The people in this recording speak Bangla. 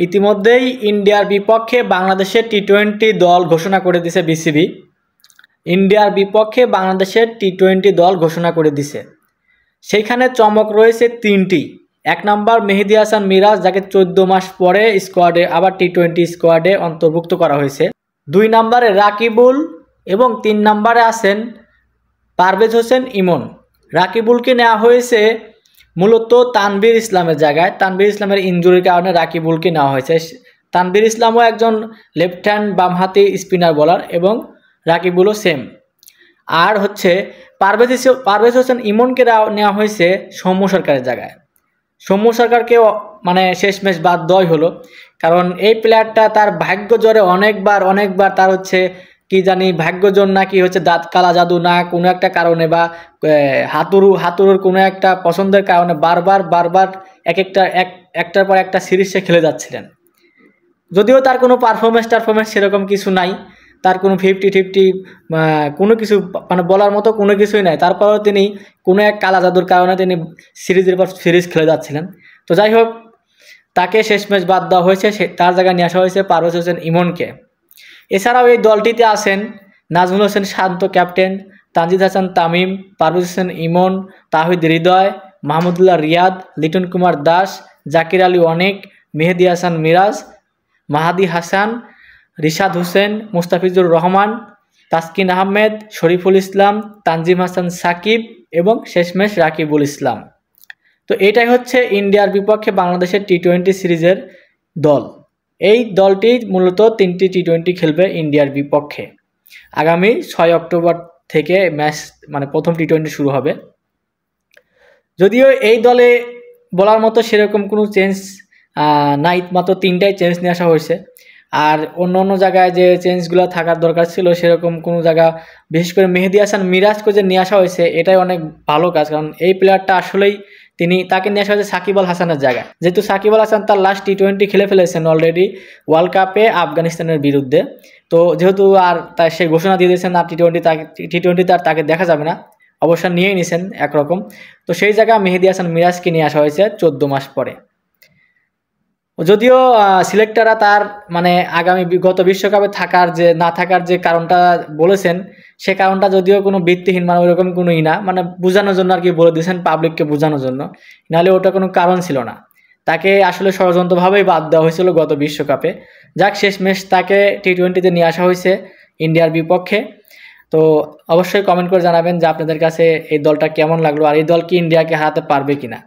ইতিমধ্যেই ইন্ডিয়ার বিপক্ষে বাংলাদেশের টি-20 দল ঘোষণা করে দিয়েছে বিসিবি। ইন্ডিয়ার বিপক্ষে বাংলাদেশের টি-20 দল ঘোষণা করে দিয়েছে। সেইখানে চমক রয়েছে তিনটি। 1 নম্বর মেহেদী হাসান মিরাজ, যাকে 14 মাস পরে স্কোয়াডে আবার টি-20 স্কোয়াডে অন্তর্ভুক্ত করা হয়েছে। 2 নম্বরে রাকিবুল এবং 3 নম্বরে আছেন পারভেজ হোসেন ইমন। রাকিবুলকে নেওয়া হয়েছে মূলত তানভীর ইসলামের জায়গায়। তানভীর ইসলামের ইনজুরির কারণে রাকিবুলকে নেওয়া হয়েছে। তানভীর ইসলামও একজন লেফট হ্যান্ড বামহাতি স্পিনার বোলার এবং রাকিবুলও সেম। আর হচ্ছে পারভেজ হোসেন ইমনকে নেওয়া হয়েছে সৌম্য সরকারের জায়গায়। সৌম্য সরকারকে মানে শেষমেশ বাদ দেওয়াই হলো, কারণ এই প্লেয়ারটা তার ভাগ্য জোরে অনেকবার তার হচ্ছে কি জানি ভাগ্যজন না কি হচ্ছে দাঁত কালা জাদু না কোনো একটা কারণে বা হাতুড়ুর কোনো একটা পছন্দের কারণে বারবার একটার পর একটা সিরিজ সে খেলে যাচ্ছিলেন। যদিও তার কোনো পারফরমেন্স সেরকম কিছু নাই, তার কোনো 50-50 কোনো কিছু মানে বলার মতো কোনো কিছুই নাই, তারপরেও তিনি কোনো এক কালা জাদুর কারণে তিনি সিরিজের পর সিরিজ খেলে যাচ্ছিলেন। তো যাই হোক, তাকে শেষমেশ বাদ দেওয়া হয়েছে, তার জায়গায় নিয়ে আসা হয়েছে পারভেজ হোসেন ইমনকে। এছাড়াও এই দলটিতে আছেন নাজমুল হোসেন শান্ত ক্যাপ্টেন, তানজিদ হাসান তামিম, পারভেজ হোসেন ইমন, তাহিদ হৃদয়, মাহমুদুল্লাহ রিয়াদ, লিটন কুমার দাস, জাকির আলী অনেক, মেহেদী হাসান মিরাজ, মাহাদি হাসান, রিশাদ হোসেন, মুস্তাফিজুর রহমান, তাসকিন আহমেদ, শরীফুল ইসলাম, তানজিম হাসান সাকিব এবং শেষমেশ রাকিবুল ইসলাম। তো এটাই হচ্ছে ইন্ডিয়ার বিপক্ষে বাংলাদেশের টি-20 সিরিজের দল। এই দলটি মূলত 3টি টি-20 খেলবে ইন্ডিয়ার বিপক্ষে। আগামী 6 অক্টোবর থেকে ম্যাচ মানে প্রথম টি-20 শুরু হবে। যদিও এই দলে বলার মতো সেরকম কোনো চেঞ্জ নাই, মাত্র 3টাই চেঞ্জ নিয়ে আসা হয়েছে। আর অন্য জায়গায় যে চেঞ্জগুলো থাকার দরকার ছিল সেরকম কোনো জায়গা, বিশেষ করে মেহেদী হাসান মিরাজকে যে নিয়ে আসা হয়েছে এটাই অনেক ভালো কাজ, কারণ এই প্লেয়ারটা আসলেই তাকে নিয়ে আসা হয়েছে সাকিব আল হাসানের জায়গায়। যেহেতু সাকিব আল হাসান তার লাস্ট টি-20 খেলে ফেলেছেন অলরেডি ওয়ার্ল্ড কাপে আফগানিস্তানের বিরুদ্ধে। তো যেহেতু আর সে ঘোষণা দিয়ে দিয়েছেন আর টি-20 তাকে দেখা যাবে না, অবসর নিয়েই নিয়েছেন একরকম। তো সেই জায়গায় মেহেদী হাসান মিরাজকে নিয়ে আসা হয়েছে 14 মাস পরে। যদিও সিলেক্টররা তার মানে আগামী বিগত বিশ্বকাপে না থাকার যে কারণটা বলেছেন, সে কারণটা যদিও কোনো ভিত্তিহীন, মানে ওইরকম কোনোই না, মানে বোঝানোর জন্য আর কি বলে দিয়েছেন, পাবলিককে বোঝানোর জন্য, নাহলে ওটা কোনো কারণ ছিল না। তাকে আসলে ষড়যন্ত্রভাবেই বাদ দেওয়া হয়েছিল গত বিশ্বকাপে। যাক, শেষমেশ তাকে টি-20তে নিয়ে আসা হয়েছে ইন্ডিয়ার বিপক্ষে। তো অবশ্যই কমেন্ট করে জানাবেন যে আপনাদের কাছে এই দলটা কেমন লাগলো, আর এই দল কি ইন্ডিয়াকে হারাতে পারবে কিনা।